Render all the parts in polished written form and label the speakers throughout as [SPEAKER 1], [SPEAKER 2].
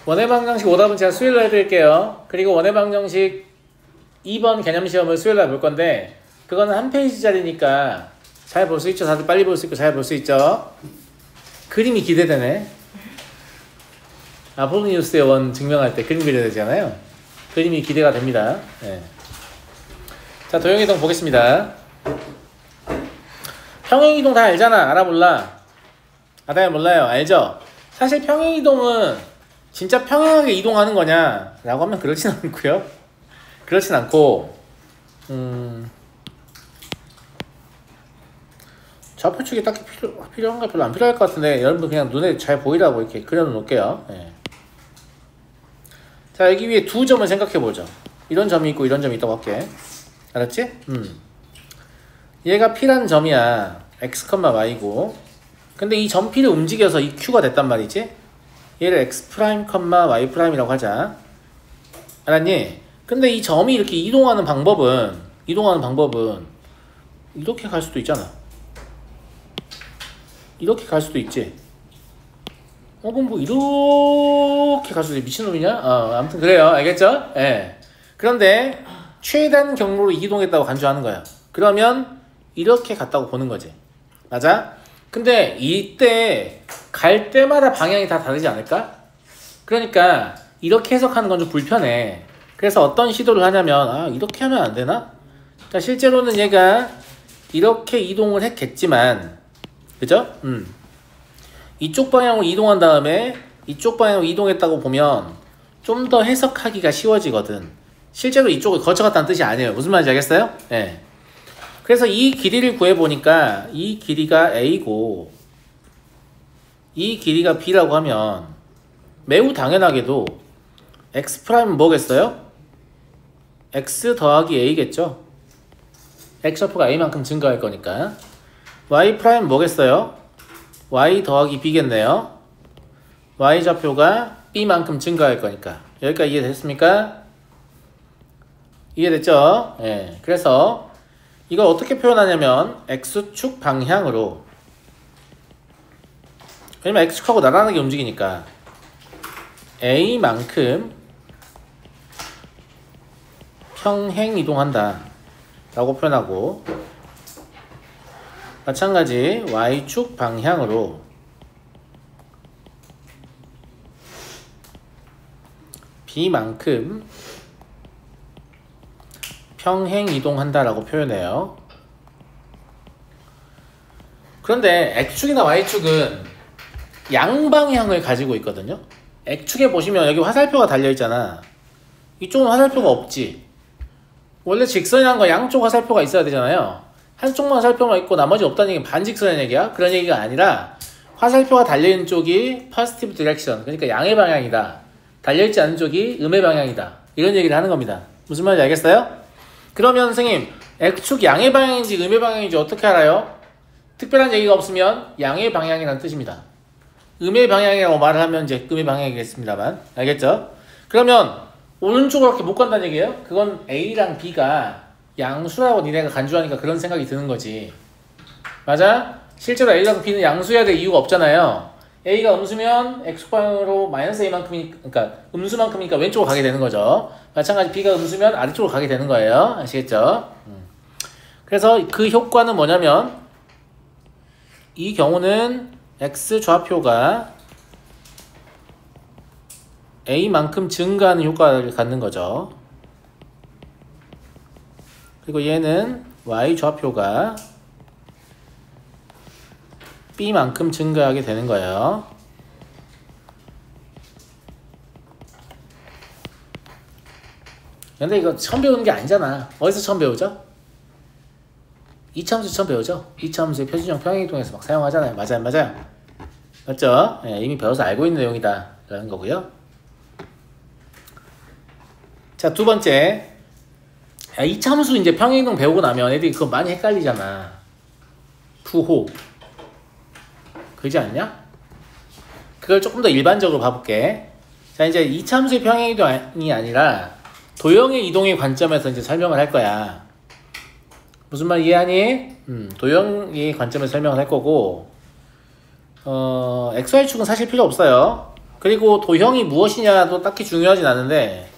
[SPEAKER 1] 원의 방정식 오답은 제가 수요일로 해드릴게요. 그리고 원의 방정식 2번 개념시험을 수요일로 해볼 건데 그거는 한 페이지짜리니까 잘 볼 수 있죠. 다들 빨리 볼 수 있고 잘 볼 수 있죠. 그림이 기대되네. 아폴로니우스의 원 증명할 때 그림 그려야 되잖아요. 그림이 기대가 됩니다. 네. 자, 도형이동 보겠습니다. 평행이동 다 알잖아. 알아 몰라? 알아요 몰라요? 알죠? 사실 평행이동은 진짜 평행하게 이동하는 거냐 라고 하면 그렇진 않고요. 그렇진 않고 좌표축이 딱히 필요한가 별로 안 필요할 것 같은데 여러분들 그냥 눈에 잘 보이라고 이렇게 그려놓을게요. 네. 자, 여기 위에 두 점을 생각해보죠. 이런 점이 있고 이런 점이 있다고 할게. 알았지? 얘가 P라는 점이야. X, Y고 근데 이 점 P를 움직여서 이 Q가 됐단 말이지. 얘를 X', Y'이라고 하자. 알았니? 근데 이 점이 이렇게 이동하는 방법은 이렇게 갈 수도 있잖아. 이렇게 갈 수도 있지. 그럼 뭐 이렇게 갈 수도 있지. 미친놈이냐? 아무튼 그래요. 알겠죠? 예. 네. 그런데 최단 경로로 이동했다고 간주하는 거야. 그러면 이렇게 갔다고 보는 거지. 맞아? 근데 이때 갈 때마다 방향이 다 다르지 않을까? 그러니까 이렇게 해석하는 건 좀 불편해. 그래서 어떤 시도를 하냐면 이렇게 하면 안 되나? 그러니까 실제로는 얘가 이렇게 이동을 했겠지만 그죠? 이쪽 방향으로 이동한 다음에 이쪽 방향으로 이동했다고 보면 좀 더 해석하기가 쉬워지거든. 실제로 이쪽을 거쳐갔다는 뜻이 아니에요. 무슨 말인지 알겠어요? 네. 그래서 이 길이를 구해보니까 이 길이가 A고 이 길이가 B라고 하면 매우 당연하게도 X'은 뭐겠어요? X 더하기 A겠죠? X좌표가 A만큼 증가할 거니까. Y'은 뭐겠어요? Y 더하기 B겠네요. Y좌표가 B만큼 증가할 거니까. 여기까지 이해됐습니까? 이해됐죠? 예. 그래서 이걸 어떻게 표현하냐면 X축 방향으로, 왜냐면 X축하고 나란하게 움직이니까 A만큼 평행 이동한다 라고 표현하고, 마찬가지 Y축 방향으로 B만큼 평행 이동한다 라고 표현해요. 그런데 X축이나 Y축은 양방향을 가지고 있거든요. X축에 보시면 여기 화살표가 달려있잖아. 이쪽은 화살표가 없지. 원래 직선이라는 건 양쪽 화살표가 있어야 되잖아요. 한쪽만 화살표만 있고 나머지 없다는 얘기는 반직선의 얘기야? 그런 얘기가 아니라 화살표가 달려있는 쪽이 positive direction, 그러니까 양의 방향이다. 달려있지 않은 쪽이 음의 방향이다. 이런 얘기를 하는 겁니다. 무슨 말인지 알겠어요? 그러면 선생님, X축 양의 방향인지 음의 방향인지 어떻게 알아요? 특별한 얘기가 없으면 양의 방향이라는 뜻입니다. 음의 방향이라고 말을 하면 이제 음의 방향이겠습니다만. 알겠죠? 그러면 오른쪽으로 이렇게 못 간다는 얘기예요? 그건 A랑 B가 양수라고 니네가 간주하니까 그런 생각이 드는 거지. 맞아? 실제로 A랑 B는 양수여야 될 이유가 없잖아요. A가 음수면 X방향으로 마이너스 A만큼이니까, 그러니까 음수만큼이니까 왼쪽으로 가게 되는 거죠. 마찬가지 B가 음수면 아래쪽으로 가게 되는 거예요. 아시겠죠? 그래서 그 효과는 뭐냐면 이 경우는 X 좌표가 A만큼 증가하는 효과를 갖는 거죠. 그리고 얘는 Y 좌표가 B만큼 증가하게 되는 거예요. 근데 이거 처음 배우는 게 아니잖아. 어디서 처음 배우죠? 이차함수 처음 배우죠? 이차함수의 표준형 평행이동에서 막 사용하잖아요. 맞아요, 맞아요. 맞죠? 네, 이미 배워서 알고 있는 내용이다 라는 거고요. 자, 두 번째, 이차함수 이제 평행이동 배우고 나면 애들이 그거 많이 헷갈리잖아. 부호 그러지 않냐? 그걸 조금 더 일반적으로 봐볼게. 자, 이제 이차함수의 평행이동이 아니라 도형의 이동의 관점에서 이제 설명을 할 거야. 무슨 말 이해하니? 도형의 관점에서 설명을 할 거고, XY축은 사실 필요 없어요. 그리고 도형이 무엇이냐도 딱히 중요하진 않은데,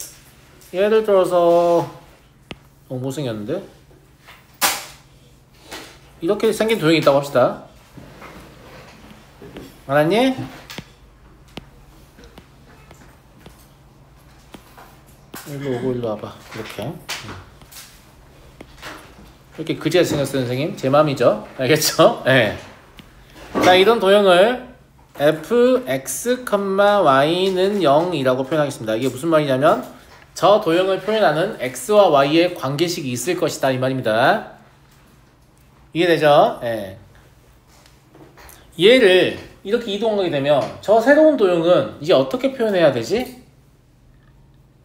[SPEAKER 1] 예를 들어서 못생겼는데? 이렇게 생긴 도형이 있다고 합시다. 알았니? 일로 오고 일로 와봐. 이렇게 그지같이 생겼어요 선생님. 제 맘이죠. 알겠죠? 네. 자, 이런 도형을 fx, y는 0이라고 표현하겠습니다. 이게 무슨 말이냐면 저 도형을 표현하는 x와 y의 관계식이 있을 것이다 이 말입니다. 이해되죠? 네. 얘를 이렇게 이동하게 되면 저 새로운 도형은 이제 어떻게 표현해야 되지?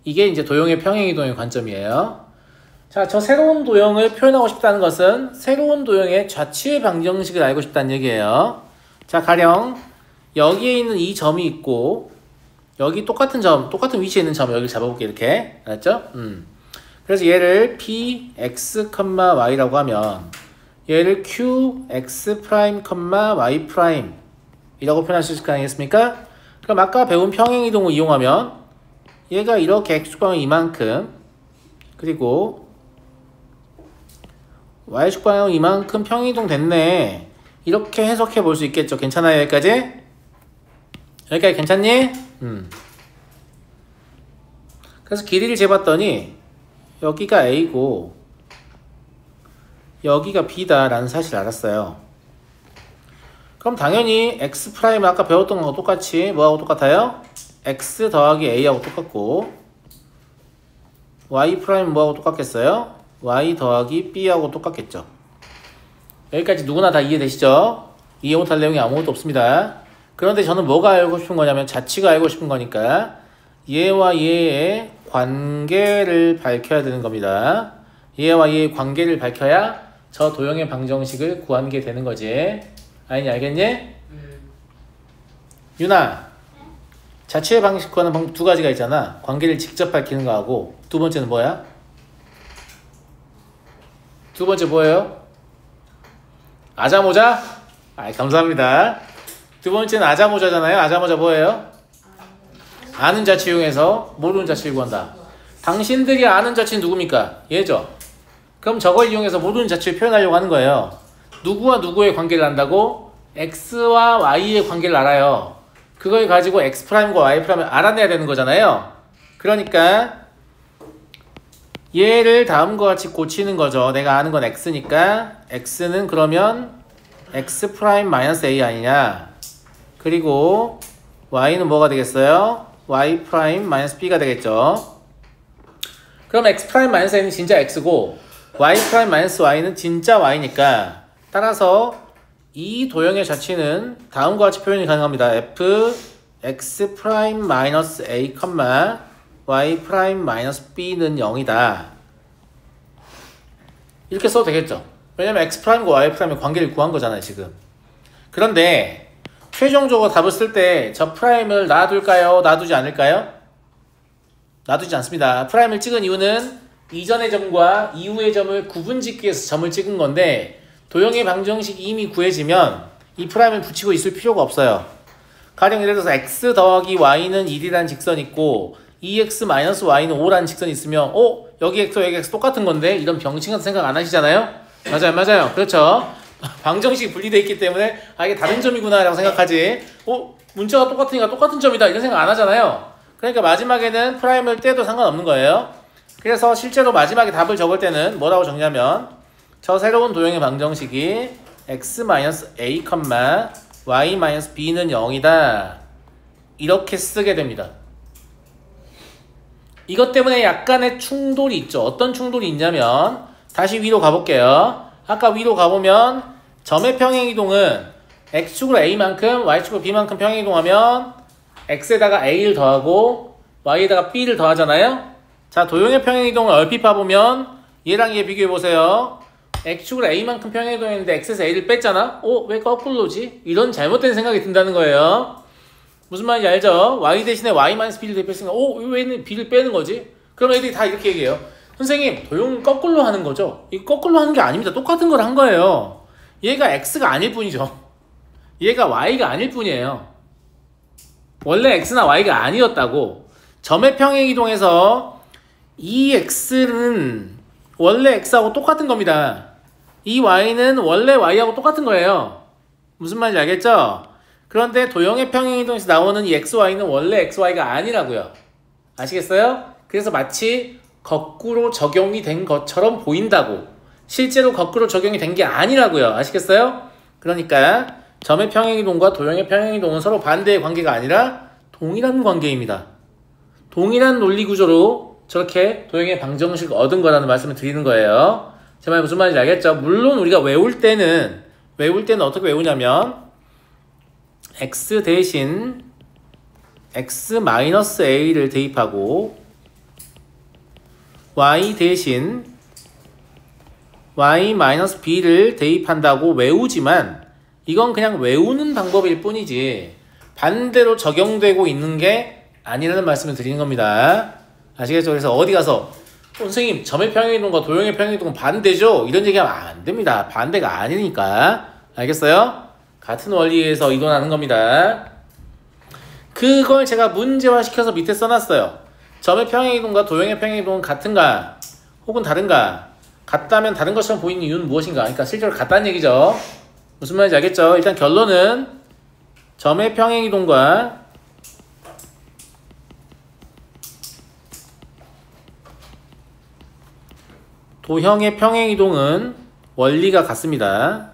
[SPEAKER 1] 이게 이제 도형의 평행이동의 관점이에요. 자, 저 새로운 도형을 표현하고 싶다는 것은 새로운 도형의 좌측의 방정식을 알고 싶다는 얘기예요. 자, 가령 여기에 있는 이 점이 있고 여기 똑같은 점, 똑같은 위치에 있는 점 여기를 잡아볼게. 이렇게 알았죠? 그래서 얘를 px, y라고 하면 얘를 qx', y' 이라고 표현할 수 있을 거 아니겠습니까? 그럼 아까 배운 평행이동을 이용하면 얘가 이렇게 x축방이 이만큼, 그리고 y축방이 이만큼 평행이동 됐네, 이렇게 해석해 볼 수 있겠죠. 괜찮아요? 여기까지? 여기까지 괜찮니? 그래서 길이를 재봤더니 여기가 a고 여기가 b다 라는 사실을 알았어요. 그럼 당연히 x' 아까 배웠던 거하고 똑같이 뭐하고 똑같아요? x 더하기 a하고 똑같고, y' 뭐하고 똑같겠어요? y 더하기 b하고 똑같겠죠. 여기까지 누구나 다 이해되시죠? 이해 못할 내용이 아무것도 없습니다. 그런데 저는 뭐가 알고 싶은 거냐면 자취가 알고 싶은 거니까 얘와 얘의 관계를 밝혀야 되는 겁니다. 얘와 얘의 관계를 밝혀야 저 도형의 방정식을 구하게 되는 거지. 아니니 알겠니? 유나, 자취의 방식 구하는 방법 두 가지가 있잖아. 관계를 직접 밝히는 거하고, 두 번째는 뭐야? 두 번째 뭐예요? 아자모자? 감사합니다. 두 번째는 아자모자잖아요. 아자모자 뭐예요? 아는 자취 이용해서 모르는 자취를 구한다. 당신들이 아는 자취는 누굽니까? 얘죠. 그럼 저걸 이용해서 모르는 자취를 표현하려고 하는 거예요. 누구와 누구의 관계를 안다고? x와 y의 관계를 알아요. 그걸 가지고 x'과 y'을 알아내야 되는 거잖아요. 그러니까 얘를 다음과 같이 고치는 거죠. 내가 아는 건 x니까 x는 그러면 x'-a 아니냐. 그리고 y는 뭐가 되겠어요? y'-b가 되겠죠. 그럼 x'-a는 진짜 x고 y'-y는 진짜 y니까, 따라서 이 도형의 자취는 다음과 같이 표현이 가능합니다. f x'-a, y'-b는 0이다. 이렇게 써도 되겠죠. 왜냐면 x'과 y'의 관계를 구한 거잖아요 지금. 그런데 최종적으로 답을 쓸 때 저 프라임을 놔둘까요? 놔두지 않을까요? 놔두지 않습니다. 프라임을 찍은 이유는 이전의 점과 이후의 점을 구분짓기 위해서 점을 찍은 건데, 도형의 방정식이 이미 구해지면 이 프라임을 붙이고 있을 필요가 없어요. 가령 예를 들어서 x 더하기 y는 1이라는 직선이 있고 2x-y는 5라는 직선이 있으면 여기 x 여기 x 똑같은 건데, 이런 병신 같은 생각 안 하시잖아요? 맞아요. 그렇죠. 방정식이 분리되어 있기 때문에 이게 다른 점이구나 라고 생각하지, 문자가 똑같으니까 똑같은 점이다 이런 생각 안 하잖아요. 그러니까 마지막에는 프라임을 떼도 상관없는 거예요. 그래서 실제로 마지막에 답을 적을 때는 뭐라고 적냐면 저 새로운 도형의 방정식이 x-a, y-b는 0이다 이렇게 쓰게 됩니다. 이것 때문에 약간의 충돌이 있죠. 어떤 충돌이 있냐면, 다시 위로 가볼게요. 아까 위로 가보면 점의 평행이동은 x축으로 a만큼 y축으로 b만큼 평행이동하면 x에다가 a를 더하고 y에다가 b를 더하잖아요. 자, 도형의 평행이동을 얼핏 봐보면 얘랑 얘 비교해보세요. x축으로 a만큼 평행이동했는데 x에서 a를 뺐잖아? 왜 거꾸로지? 이런 잘못된 생각이 든다는 거예요. 무슨 말인지 알죠? y 대신에 y-b를 대표했으니까 왜 b를 빼는 거지? 그럼 애들이 다 이렇게 얘기해요. 선생님, 도형은 거꾸로 하는 거죠? 이거 거꾸로 하는 게 아닙니다. 똑같은 걸 한 거예요. 얘가 x가 아닐 뿐이죠. 얘가 y가 아닐 뿐이에요. 원래 x나 y가 아니었다고. 점의 평행이동에서 이 x는 원래 x하고 똑같은 겁니다. 이 y는 원래 y하고 똑같은 거예요. 무슨 말인지 알겠죠? 그런데 도형의 평행이동에서 나오는 이 xy는 원래 xy가 아니라고요. 아시겠어요? 그래서 마치 거꾸로 적용이 된 것처럼 보인다고. 실제로 거꾸로 적용이 된 게 아니라고요. 아시겠어요? 그러니까 점의 평행이동과 도형의 평행이동은 서로 반대의 관계가 아니라 동일한 관계입니다. 동일한 논리 구조로 저렇게 도형의 방정식을 얻은 거라는 말씀을 드리는 거예요. 제 말 무슨 말인지 알겠죠? 물론 우리가 외울 때는 어떻게 외우냐면 x 대신 x-a를 대입하고 y 대신 y-b를 대입한다고 외우지만 이건 그냥 외우는 방법일 뿐이지 반대로 적용되고 있는 게 아니라는 말씀을 드리는 겁니다. 아시겠죠? 그래서 어디 가서 선생님 점의 평행이동과 도형의 평행이동은 반대죠? 이런 얘기하면 안 됩니다. 반대가 아니니까. 알겠어요? 같은 원리에서 이동하는 겁니다. 그걸 제가 문제화 시켜서 밑에 써놨어요. 점의 평행이동과 도형의 평행이동은 같은가? 혹은 다른가? 같다면 다른 것처럼 보이는 이유는 무엇인가? 그러니까 실제로 같다는 얘기죠. 무슨 말인지 알겠죠? 일단 결론은 점의 평행이동과 도형의 평행이동은 원리가 같습니다.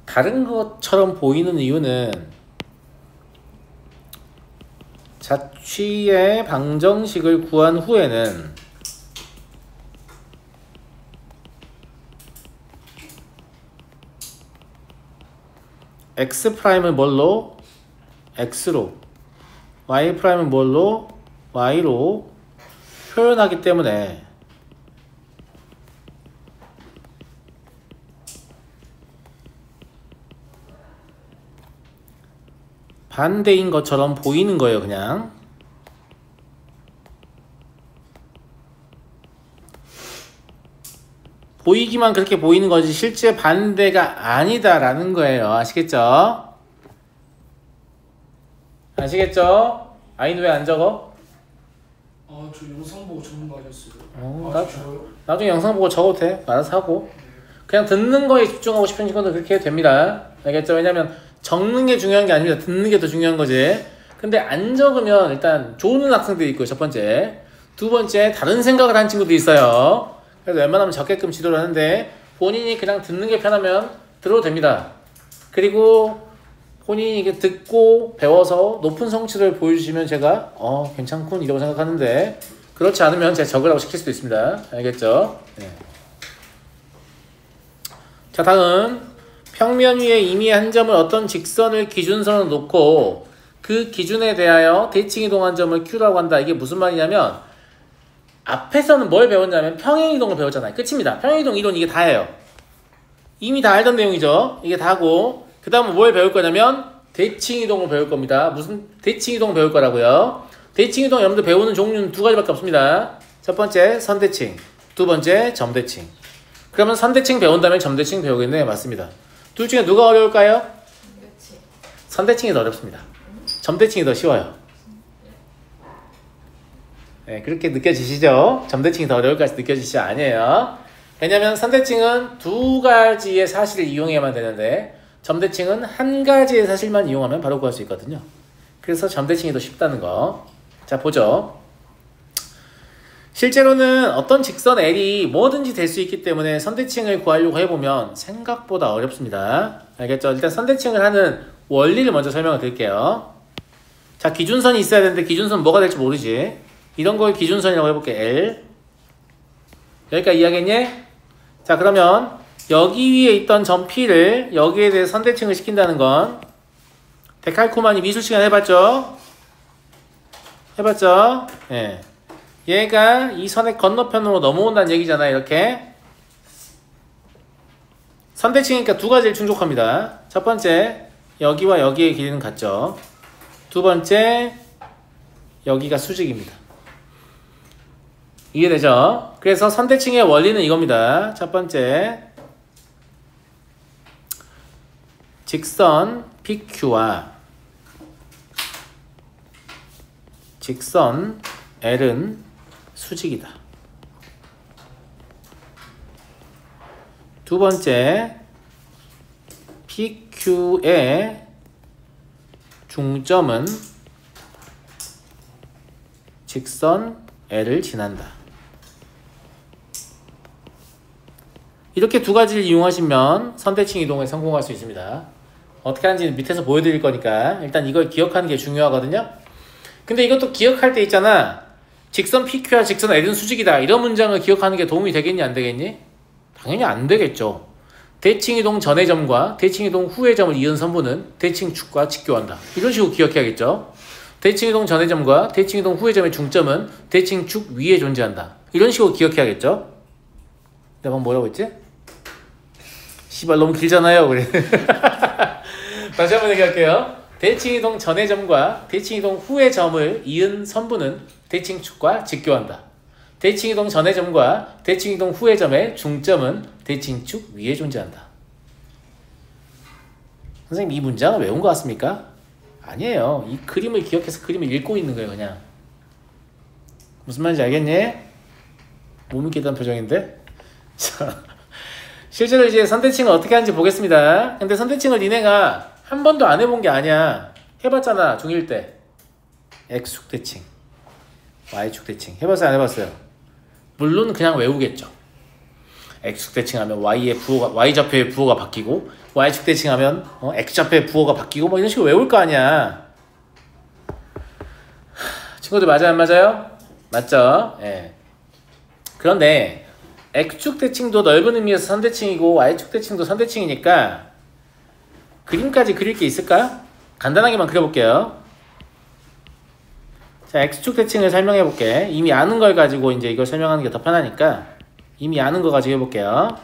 [SPEAKER 1] 다른 것처럼 보이는 이유는 자취의 방정식을 구한 후에는 x'을 뭘로? x로, y'을 뭘로? y로 표현하기 때문에 반대인 것처럼 보이는 거예요. 그냥 보이기만 그렇게 보이는 거지 실제 반대가 아니다라는 거예요. 아시겠죠? 아시겠죠? 아이는 왜 안 적어?
[SPEAKER 2] 아, 저 영상 보고 적는 거 아니었어요?
[SPEAKER 1] 나중에 영상 보고 적어도 돼. 알아서 하고. 그냥 듣는 거에 집중하고 싶은 친구들 그렇게 해도 됩니다. 알겠죠? 왜냐면 적는 게 중요한 게 아닙니다. 듣는 게 더 중요한 거지. 근데 안 적으면 일단 좋은 학생들이 있고요. 첫 번째. 두 번째, 다른 생각을 한 친구도 있어요. 그래서 웬만하면 적게끔 지도를 하는데 본인이 그냥 듣는 게 편하면 들어도 됩니다. 그리고 본인이 이게 듣고 배워서 높은 성취를 보여주시면 제가 괜찮군 이라고 생각하는데 그렇지 않으면 제가 적으라고 시킬 수도 있습니다. 알겠죠? 네. 자, 다음 평면 위에 임의 한 점을 어떤 직선을 기준선으로 놓고 그 기준에 대하여 대칭이동한 점을 Q라고 한다. 이게 무슨 말이냐면 앞에서는 뭘 배웠냐면 평행이동을 배웠잖아요. 끝입니다. 평행이동, 이론 이게 다예요. 이미 다 알던 내용이죠. 이게 다고 그 다음은 뭘 배울 거냐면 대칭이동을 배울 겁니다. 무슨 대칭이동을 배울 거라고요. 대칭이동 여러분들 배우는 종류는 두 가지밖에 없습니다. 첫 번째 선대칭, 두 번째 점대칭. 그러면 선대칭 배운 다음에 점대칭 배우겠네. 맞습니다. 둘 중에 누가 어려울까요? 선대칭이 더 어렵습니다. 점대칭이 더 쉬워요. 네, 그렇게 느껴지시죠? 점대칭이 더 어려울까지 느껴지시죠? 아니에요. 왜냐면 선대칭은 두 가지의 사실을 이용해야만 되는데 점대칭은 한 가지의 사실만 이용하면 바로 구할 수 있거든요. 그래서 점대칭이 더 쉽다는 거. 자, 보죠. 실제로는 어떤 직선 L이 뭐든지 될 수 있기 때문에 선대칭을 구하려고 해보면 생각보다 어렵습니다. 알겠죠? 일단 선대칭을 하는 원리를 먼저 설명을 드릴게요. 자, 기준선이 있어야 되는데 기준선 뭐가 될지 모르지. 이런 걸 기준선이라고 해볼게. L. 여기까지 이해하겠니? 자, 그러면 여기 위에 있던 점 P를 여기에 대해 선대칭을 시킨다는 건 데칼코마니 미술 시간 해봤죠? 해봤죠? 예. 얘가 이 선의 건너편으로 넘어온다는 얘기잖아요. 이렇게 선대칭이니까 두 가지를 충족합니다. 첫 번째, 여기와 여기의 길이는 같죠. 두 번째, 여기가 수직입니다. 이해되죠? 그래서 선대칭의 원리는 이겁니다. 첫 번째, 직선 PQ와 직선 L은 수직이다. 두 번째, PQ의 중점은 직선 L을 지난다. 이렇게 두 가지를 이용하시면 선대칭 이동에 성공할 수 있습니다. 어떻게 하는지 밑에서 보여드릴 거니까 일단 이걸 기억하는 게 중요하거든요. 근데 이것도 기억할 때 있잖아. 직선 PQ와 직선 L은 수직이다. 이런 문장을 기억하는 게 도움이 되겠니 안 되겠니? 당연히 안 되겠죠. 대칭 이동 전의 점과 대칭 이동 후의 점을 이은 선분은 대칭 축과 직교한다. 이런 식으로 기억해야겠죠. 대칭 이동 전의 점과 대칭 이동 후의 점의 중점은 대칭 축 위에 존재한다. 이런 식으로 기억해야겠죠. 내가 방금 뭐라고 했지? 씨발 너무 길잖아요. 그래. 다시 한번 얘기할게요. 대칭 이동 전의 점과 대칭 이동 후의 점을 이은 선분은 대칭 축과 직교한다. 대칭 이동 전의 점과 대칭 이동 후의 점의 중점은 대칭 축 위에 존재한다. 선생님 이 문장을 외운 것 같습니까? 아니에요. 이 그림을 기억해서 그림을 읽고 있는 거예요. 그냥. 무슨 말인지 알겠니? 못 믿겠다는 표정인데? 자, 실제로 이제 선대칭을 어떻게 하는지 보겠습니다. 근데 선대칭을 니네가 한 번도 안 해본 게 아니야. 해봤잖아. 중1 때. X축 대칭, Y축 대칭. 해봤어요? 안 해봤어요? 물론 그냥 외우겠죠. X축 대칭하면 Y좌표의 부호가 바뀌고 Y축 대칭하면 X좌표의 부호가 바뀌고 뭐 이런 식으로 외울 거 아니야. 친구들 맞아요? 안 맞아요? 맞죠? 예. 그런데 X축 대칭도 넓은 의미에서 선대칭이고 Y축 대칭도 선대칭이니까 그림까지 그릴 게 있을까? 간단하게만 그려볼게요. 자, X축 대칭을 설명해 볼게. 이미 아는 걸 가지고 이제 이걸 설명하는 게 더 편하니까 이미 아는 거 가지고 해볼게요.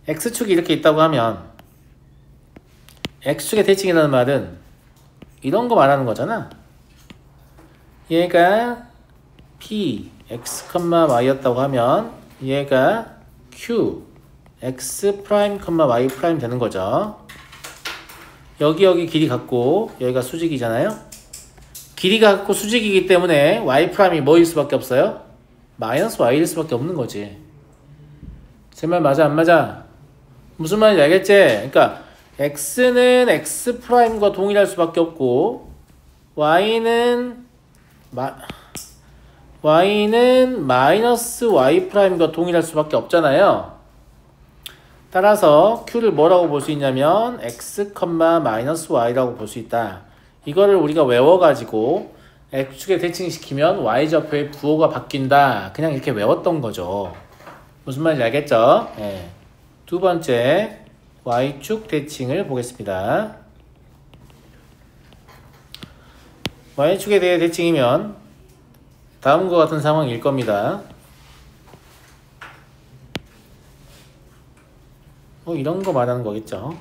[SPEAKER 1] X축이 이렇게 있다고 하면 X축의 대칭이라는 말은 이런 거 말하는 거잖아. 얘가 P, X, Y였다고 하면 얘가 Q, X 프라임, Y 프라임 되는 거죠. 여기 길이 같고 여기가 수직이잖아요. 길이가 같고 수직이기 때문에 Y 프라임이 뭐일 수밖에 없어요? 마이너스 Y일 수밖에 없는 거지. 제 말 맞아 안 맞아? 무슨 말인지 알겠지? 그러니까 X는 X 프라임과 동일할 수밖에 없고 Y는 마이너스 Y 프라임과 동일할 수밖에 없잖아요. 따라서 Q를 뭐라고 볼 수 있냐면 X, 마이너스 Y라고 볼 수 있다. 이거를 우리가 외워가지고 X축에 대칭시키면 Y좌표의 부호가 바뀐다. 그냥 이렇게 외웠던 거죠. 무슨 말인지 알겠죠? 네. 두 번째 Y축 대칭을 보겠습니다. Y축에 대해 대칭이면 다음과 같은 상황일 겁니다. 이런 거 말하는 거겠죠.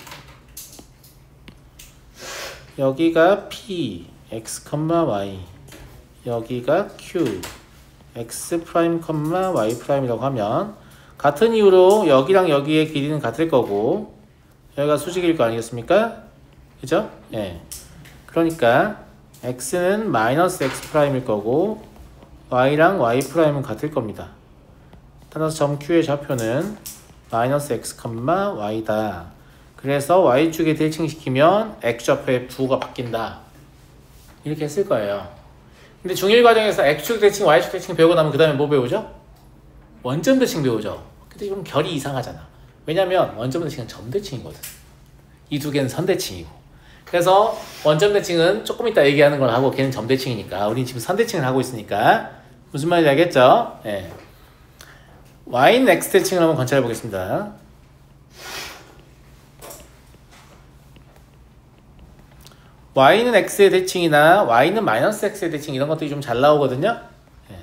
[SPEAKER 1] 여기가 P, X, Y, 여기가 Q, X 프라임, Y 프라임이라고 하면 같은 이유로 여기랑 여기의 길이는 같을 거고 여기가 수직일 거 아니겠습니까? 그죠? 예. 그러니까 X는 마이너스 X 프라임일 거고 Y랑 Y 프라임은 같을 겁니다. 따라서 점 Q의 좌표는 마이너스 X, Y다. 그래서 Y축에 대칭시키면 X좌표의 부호가 바뀐다. 이렇게 했을 거예요. 근데 중1 과정에서 X축 대칭, Y축 대칭 배우고 나면 그 다음에 뭐 배우죠? 원점 대칭 배우죠. 근데 이건 결이 이상하잖아. 왜냐면 원점 대칭은 점 대칭이거든. 이 두 개는 선 대칭이고. 그래서 원점 대칭은 조금 이따 얘기하는 걸 하고 걔는 점 대칭이니까 우린 지금 선 대칭을 하고 있으니까 무슨 말인지 알겠죠? 예. Y는 X 대칭을 한번 관찰해 보겠습니다. Y는 X의 대칭이나 Y는 마이너스 X의 대칭 이런 것들이 좀 잘 나오거든요. 예.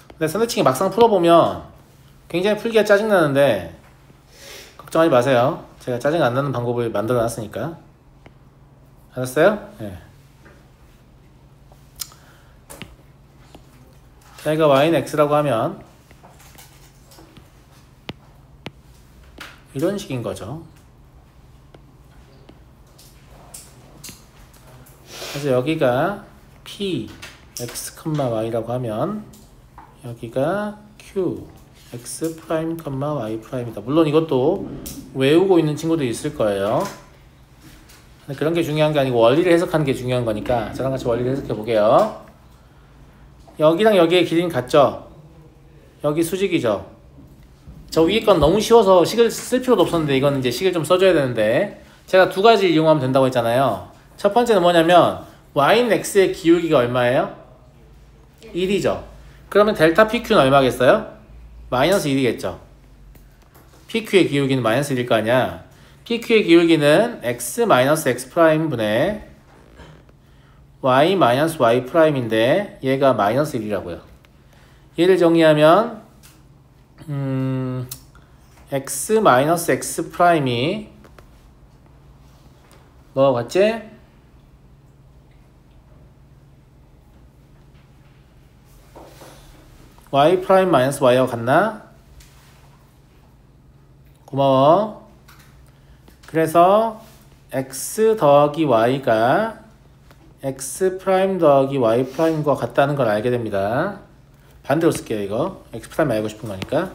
[SPEAKER 1] 근데 선대칭이 막상 풀어보면 굉장히 풀기가 짜증나는데 걱정하지 마세요. 제가 짜증 안 나는 방법을 만들어 놨으니까. 알았어요? 네. 자, 이거 y는 x라고 하면 이런 식인 거죠. 그래서 여기가 p x, y라고 하면 여기가 q x 프라임, y 프라임이다. 물론 이것도 외우고 있는 친구도 있을 거예요. 근데 그런 게 중요한 게 아니고 원리를 해석하는 게 중요한 거니까 저랑 같이 원리를 해석해 볼게요. 여기랑 여기의 길이는 같죠? 여기 수직이죠? 저 위에 건 너무 쉬워서 식을 쓸 필요도 없었는데 이거는 이제 식을 좀 써줘야 되는데 제가 두 가지 이용하면 된다고 했잖아요. 첫 번째는 뭐냐면 y는 x의 기울기가 얼마예요? 1이죠. 그러면 델타 PQ는 얼마겠어요? 마이너스 1이겠죠. PQ의 기울기는 마이너스 1일 거 아니야. PQ의 기울기는 x 마이너스 x 프라임 분의 y 마이너스 y 프라임인데 얘가 마이너스 1이라고요. 얘를 정리하면 x 마이너스 x 프라임이 뭐가 같지? y 프라임 마이너스 y와 같나? 고마워. 그래서 x 더하기 y가 x 프라임 더하기 y 프라임과 같다는 걸 알게 됩니다. 반대로 쓸게요. 이거 x 프라임 알고 싶은 거니까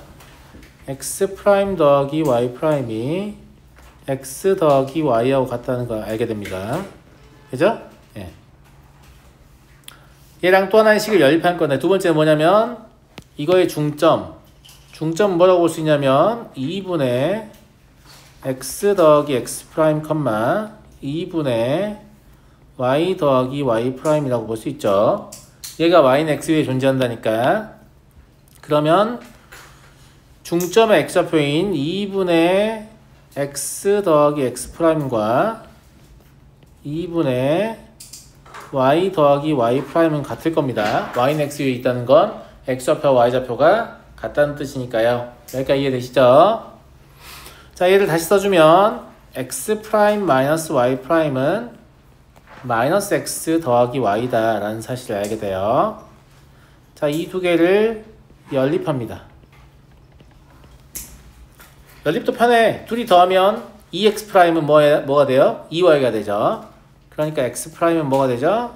[SPEAKER 1] x 프라임 더하기 y 프라임이 x 더하기 y하고 같다는 걸 알게 됩니다. 그죠? 예. 얘랑 또 하나의 식을 연립할 건데 두 번째는 뭐냐면 이거의 중점 뭐라고 볼 수 있냐면 2분의 x 더하기 x 프라임, 2분의 y 더하기 y 프라임이라고 볼 수 있죠. 얘가 y는 x 위에 존재한다니까. 그러면 중점의 x좌표인 2분의 x 더하기 x 프라임과 2분의 y 더하기 y 프라임은 같을 겁니다. y는 x 위에 있다는 건 x좌표와 y좌표가 같다는 뜻이니까요. 여기까지 이해되시죠? 자, 얘를 다시 써주면 x 프라임 마이너스 y 프라임은 마이너스 x 더하기 y다 라는 사실을 알게 돼요. 자, 이 두 개를 연립합니다. 연립도 편해. 둘이 더하면 2x 프라임은 뭐가 돼요? 2y가 되죠. 그러니까 x 프라임은 뭐가 되죠?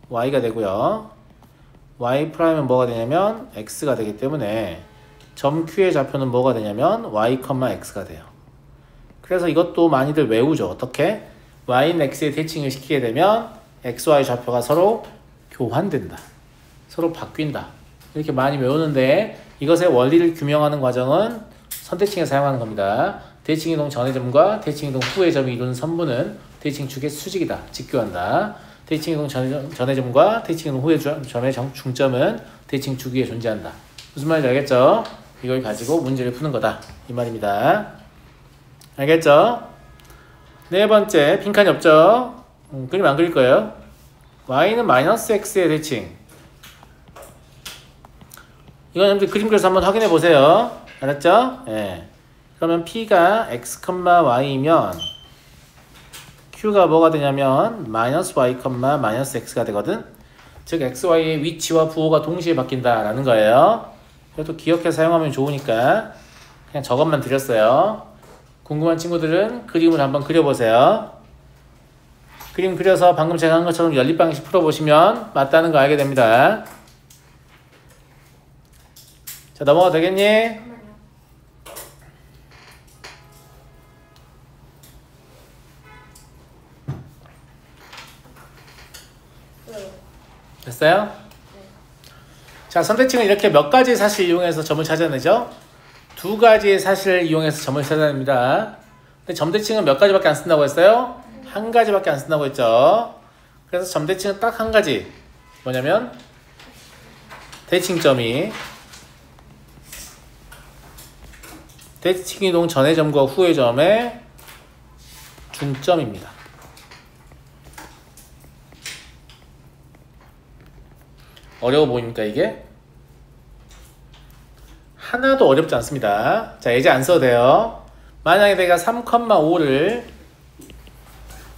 [SPEAKER 1] y가 되고요. y 프라임은 뭐가 되냐면 x가 되기 때문에 점 Q의 좌표는 뭐가 되냐면 y, x가 돼요. 그래서 이것도 많이들 외우죠. 어떻게? y는 x에 대칭을 시키게 되면 x, y 좌표가 서로 교환된다. 서로 바뀐다. 이렇게 많이 외우는데 이것의 원리를 규명하는 과정은 선대칭에 사용하는 겁니다. 대칭이동 전의 점과 대칭이동 후의 점이 이루는 선분은 대칭축의 수직이다. 직교한다. 대칭이동 전의 점과 대칭이동 후의 점의 중점은 대칭축 위에 존재한다. 무슨 말인지 알겠죠? 이걸 가지고 문제를 푸는 거다. 이 말입니다. 알겠죠? 네 번째, 빈칸이 없죠? 그림 안 그릴 거예요. y는 마이너스 x의 대칭. 이건 여러분들 그림 그려서 한번 확인해 보세요. 알았죠? 예. 그러면 p가 x, y이면 q가 뭐가 되냐면 마이너스 y, 마이너스 x가 되거든. 즉 x, y의 위치와 부호가 동시에 바뀐다라는 거예요. 이것도 기억해서 사용하면 좋으니까 그냥 저것만 드렸어요. 궁금한 친구들은 그림을 한번 그려보세요. 그림 그려서 방금 제가 한 것처럼 연립 방식 풀어보시면 맞다는 거 알게 됩니다. 자, 넘어가도 되겠니? 됐어요? 네. 자, 선대칭은 이렇게 몇 가지 사실을 이용해서 점을 찾아내죠? 두 가지의 사실을 이용해서 점을 찾아냅니다. 근데 점대칭은 몇 가지밖에 안 쓴다고 했어요? 한 가지밖에 안 쓴다고 했죠? 그래서 점대칭은 딱 한 가지. 뭐냐면 대칭점이 대칭이동 전의 점과 후의 점의 중점입니다. 어려워 보입니까 이게? 하나도 어렵지 않습니다. 자, 예제 안 써도 돼요. 만약에 내가 3,5를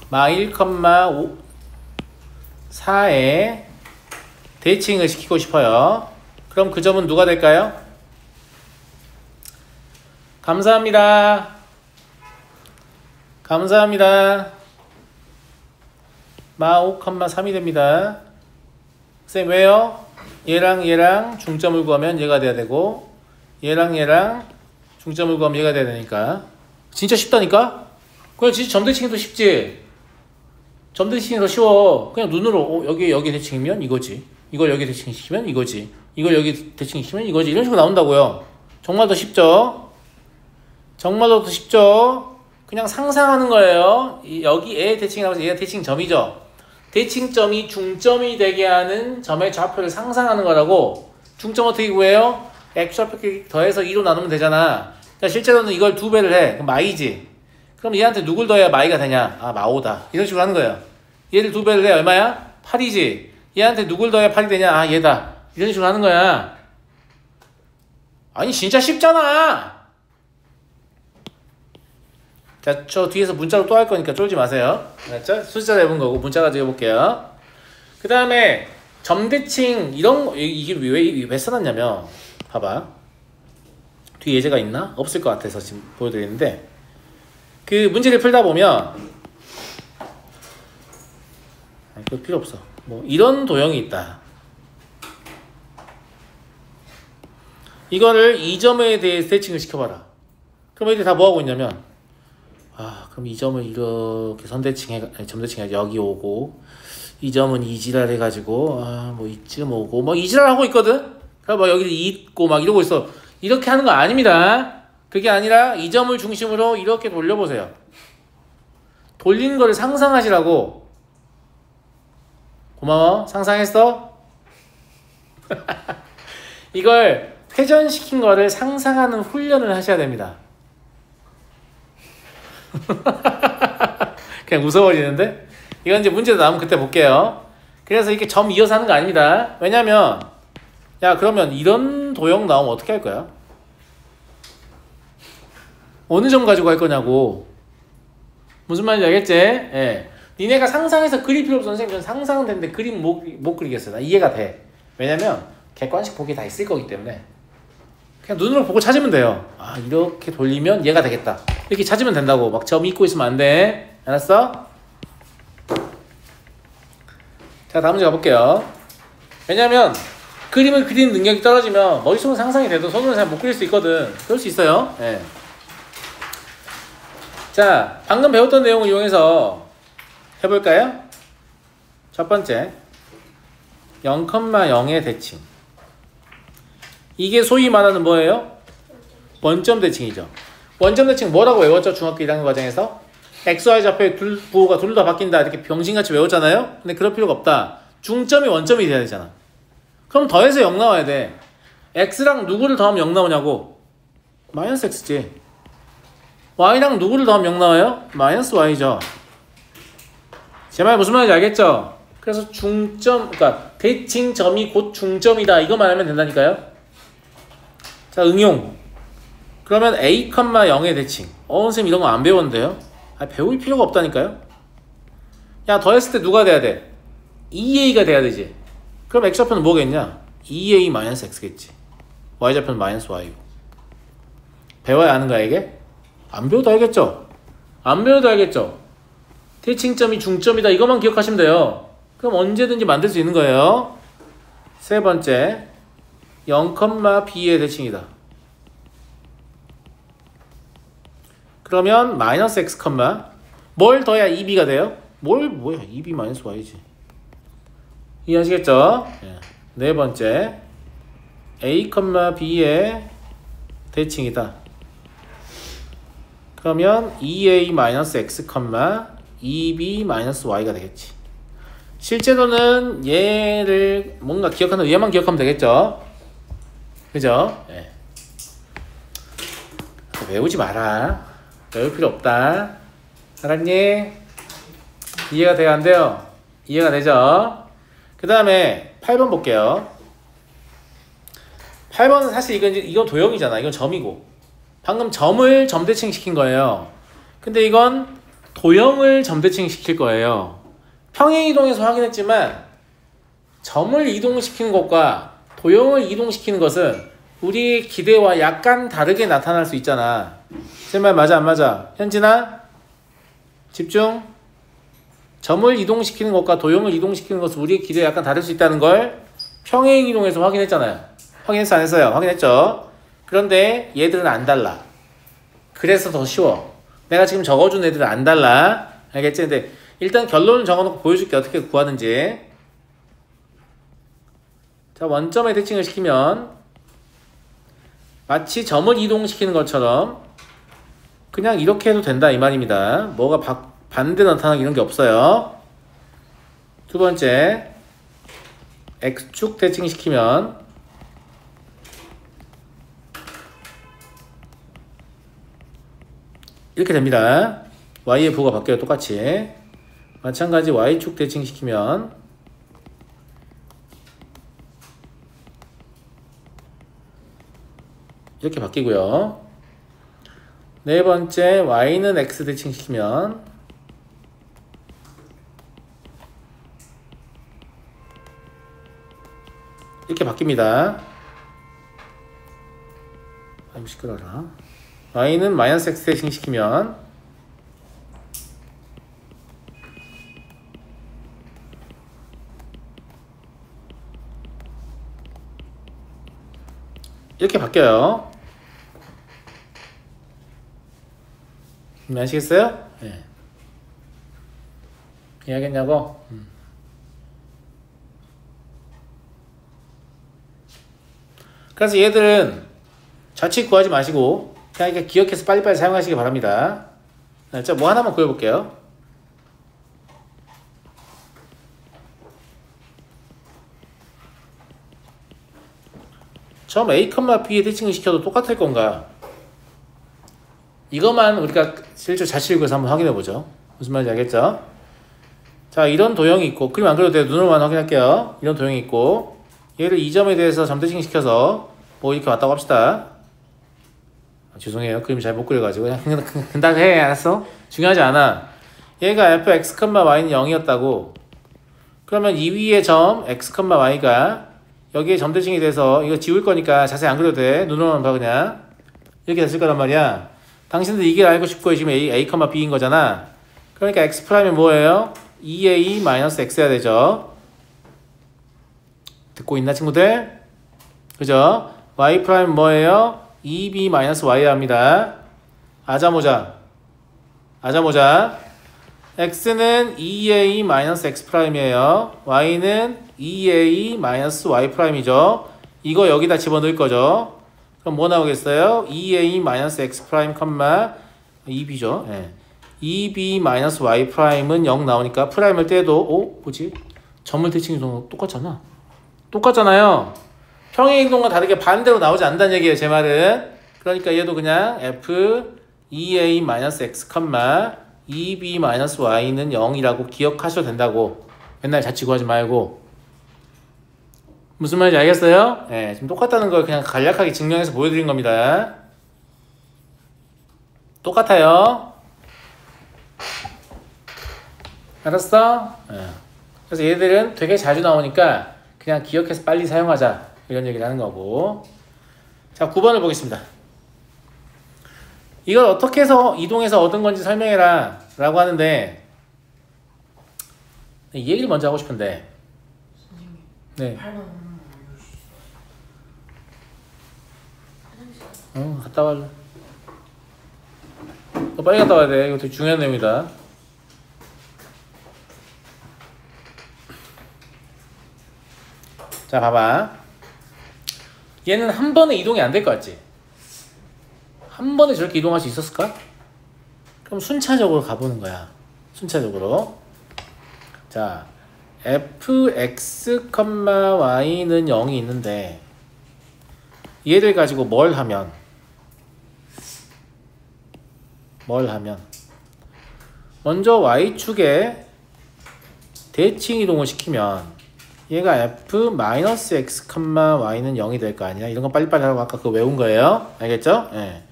[SPEAKER 1] 마 1,4에 대칭을 시키고 싶어요. 그럼 그 점은 누가 될까요? 감사합니다. 감사합니다. 마 5,3이 됩니다. 선생님 왜요? 얘랑 얘랑 중점을 구하면 얘가 돼야 되고 얘랑 얘랑 중점을 구하면 얘가 돼야 되니까. 진짜 쉽다니까? 그냥 진짜 점대칭이 더 쉽지. 점대칭이 더 쉬워. 그냥 눈으로 여기 대칭이면 이거지. 이걸 여기 대칭시키면 이거지. 이걸 여기 대칭시키면 이거지. 이런 식으로 나온다고요. 정말 더 쉽죠? 정말 더 쉽죠? 그냥 상상하는 거예요. 여기 에 대칭이 나와서 얘가 대칭점이죠. 대칭점이 중점이 되게 하는 점의 좌표를 상상하는 거라고. 중점 어떻게 구해요? X좌표 더해서 2로 나누면 되잖아. 자, 실제로는 이걸 2배를 해. 그럼 마이지. 그럼 얘한테 누굴 더해야 마이가 되냐? 아, 마오다. 이런 식으로 하는 거예요. 얘를 2배를 해. 얼마야? 8이지. 얘한테 누굴 더해야 8이 되냐? 아, 얘다. 이런 식으로 하는 거야. 아니, 진짜 쉽잖아. 자, 저 뒤에서 문자로 또 할 거니까 쫄지 마세요. 알았죠? 숫자 잡은 거고 문자 가지고 해볼게요. 그 다음에 점대칭 이런 거, 이게 왜 써놨냐면 봐봐. 뒤에 예제가 있나? 없을 것 같아서 지금 보여드리는데 그 문제를 풀다 보면 그거 필요 없어. 뭐 이런 도형이 있다. 이거를 이 점에 대해서 대칭을 시켜봐라. 그럼 이제 다 뭐하고 있냐면 그럼 이 점을 이렇게 점대칭해 여기 오고 이 점은 이지랄 해가지고 뭐 이쯤 오고 뭐 이지랄 하고 있거든. 그럼 뭐 여기 있고 막 이러고 있어. 이렇게 하는 거 아닙니다. 그게 아니라 이 점을 중심으로 이렇게 돌려보세요. 돌리는 거를 상상하시라고. 고마워. 상상했어? 이걸 회전시킨 거를 상상하는 훈련을 하셔야 됩니다. 그냥 웃어버리는데? 이건 이제 문제도 나오면 그때 볼게요. 그래서 이렇게 점 이어서 하는 거 아닙니다. 왜냐면 야 그러면 이런 도형 나오면 어떻게 할 거야? 어느 점 가지고 할 거냐고. 무슨 말인지 알겠지? 예. 니네가 상상해서 그릴 필요 없어. 선생님 저는 상상은 되는데 그림 못 그리겠어요. 나 이해가 돼. 왜냐면 객관식 보기 다 있을 거기 때문에 그냥 눈으로 보고 찾으면 돼요. 아 이렇게 돌리면 얘가 되겠다. 이렇게 찾으면 된다고. 막 점 잊고 있으면 안 돼. 알았어? 자 다음 문제 가볼게요. 왜냐면 그림을 그리는 능력이 떨어지면 머릿속으로 상상이 돼도 손으로 잘 못 그릴 수 있거든. 그럴 수 있어요. 예. 자 방금 배웠던 내용을 이용해서 해볼까요? 첫 번째 0,0의 대칭. 이게 소위 말하는 뭐예요? 원점 대칭이죠. 원점 대칭 뭐라고 외웠죠? 중학교 1학년 과정에서 XY 좌표의 부호가 둘 다 바뀐다 이렇게 병신같이 외웠잖아요. 근데 그럴 필요가 없다. 중점이 원점이 돼야 되잖아. 그럼 더해서 0 나와야 돼. X랑 누구를 더하면 0 나오냐고? 마이너스 X지. Y랑 누구를 더하면 0 나와요? 마이너스 Y죠. 제 말 무슨 말인지 알겠죠? 그래서 중점, 그러니까 대칭점이 곧 중점이다 이거만 하면 된다니까요. 자 응용. 그러면 A, 0의 대칭. 선생님 이런 거 안 배웠는데요? 배울 필요가 없다니까요. 야 더했을 때 누가 돼야 돼? 2A가 돼야 되지. 그럼 X좌표는 뭐겠냐? 2A-X겠지. Y좌표는 마이너스 Y고. 배워야 하는 거야 이게? 안 배워도 알겠죠? 안 배워도 알겠죠? 대칭점이 중점이다 이것만 기억하시면 돼요. 그럼 언제든지 만들 수 있는 거예요. 세 번째 0,B의 대칭이다. 그러면 마이너스 X, 뭘 더해야 2B가 돼요? 뭐야 2B 마이너스 Y지. 이해하시겠죠? 네 번째 A, B의 대칭이다. 그러면 2A-X, 2B-Y가 되겠지. 실제로는 얘를 뭔가 기억하는 얘만 기억하면 되겠죠? 그죠? 네. 외우지 마라. 외울 필요 없다. 알았니? 이해가 돼요? 안 돼요? 이해가 되죠? 그 다음에 8번 볼게요. 8번은 사실 이건 도형이잖아. 이건 점이고. 방금 점을 점대칭 시킨 거예요. 근데 이건 도형을 점대칭 시킬 거예요. 평행 이동에서 확인했지만 점을 이동시키는 것과 도형을 이동시키는 것은 우리의 기대와 약간 다르게 나타날 수 있잖아. 제 말 맞아 안 맞아? 현진아? 집중. 점을 이동시키는 것과 도형을 이동시키는 것은 우리의 기대와 약간 다를 수 있다는 걸 평행 이동에서 확인했잖아요. 확인했어 안 했어요? 확인했죠? 그런데 얘들은 안 달라. 그래서 더 쉬워. 내가 지금 적어준 애들은 안 달라. 알겠지? 근데 일단 결론을 적어놓고 보여줄게. 어떻게 구하는지. 자, 원점에 대칭을 시키면 마치 점을 이동시키는 것처럼 그냥 이렇게 해도 된다 이 말입니다. 뭐가 반대 나타나기 이런 게 없어요. 두 번째, X축 대칭시키면 이렇게 됩니다. Y의 부호가 바뀌어요. 똑같이. 마찬가지 Y축 대칭시키면 이렇게 바뀌고요. 네 번째, Y는 X 대칭시키면 이렇게 바뀝니다. 아이고 시끄러워라. Y는 마이너스 X 대칭시키면 이렇게 바뀌어요. 아시겠어요? 네. 이해하겠냐고? 그래서 얘들은 좌측 구하지 마시고 그냥 이렇게 기억해서 빨리빨리 사용하시기 바랍니다. 자, 뭐 하나만 구해볼게요. 점 A, B에 대칭을 시켜도 똑같을 건가? 이것만 우리가 실제 자치구에서 한번 확인해보죠. 무슨 말인지 알겠죠? 자, 이런 도형이 있고, 그림 안 그려도 돼요. 눈으로만 확인할게요. 이런 도형이 있고, 얘를 이 점에 대해서 점대칭 시켜서 뭐 이렇게 왔다고 합시다. 죄송해요. 그림 잘 못 그려가지고. 그냥 근다 해. 알았어? 중요하지 않아. 얘가 fx, y는 0이었다고. 그러면 이 위의 점 x, y가 여기에 점대칭이 돼서 이거 지울 거니까 자세히 안 그려도 돼. 눈으로만 봐 그냥. 이렇게 됐을 거란 말이야. 당신들 이게 알고 싶고 지금 a, b인 거잖아. 그러니까 x'이 뭐예요? 2a-x야 되죠. 듣고 있나 친구들? 그죠? y'은 뭐예요? 2b-y야 합니다. 아자모자. x는 2a-x'이에요. y는 2a-y'이죠. 이거 여기다 집어넣을 거죠. 그럼 뭐 나오겠어요? 2a-x', 2b죠. 네. 2b-y'은 0 나오니까 프라임을 떼도 뭐지? 점을 대칭해도 똑같잖아. 똑같잖아요. 평행 이동과 다르게 반대로 나오지 않는다는 얘기예요. 제 말은. 그러니까 얘도 그냥 f 2a-x, 2b-y는 0이라고 기억하셔도 된다고. 맨날 자치구 하지 말고. 무슨 말인지 알겠어요? 네, 지금 똑같다는 걸 그냥 간략하게 증명해서 보여드린 겁니다. 똑같아요. 알았어? 네. 그래서 얘들은 되게 자주 나오니까 그냥 기억해서 빨리 사용하자. 이런 얘기를 하는 거고. 자, 9번을 보겠습니다. 이걸 어떻게 해서 이동해서 얻은 건지 설명해라 라고 하는데 이 얘기를 먼저 하고 싶은데 네. 갔다 와래. 너 빨리 갔다 와야 돼. 이거 되게 중요한 내용이다. 자, 봐봐. 얘는 한 번에 이동이 안 될 것 같지? 한 번에 저렇게 이동할 수 있었을까? 그럼 순차적으로 가보는 거야. 순차적으로. 자, fx, y는 0이 있는데 얘를 가지고 뭘 하면 먼저 y축에 대칭 이동을 시키면 얘가 f-x, y는 0이 될 거 아니야. 이런 거 빨리빨리 하고 아까 그거 외운 거예요. 알겠죠? 네.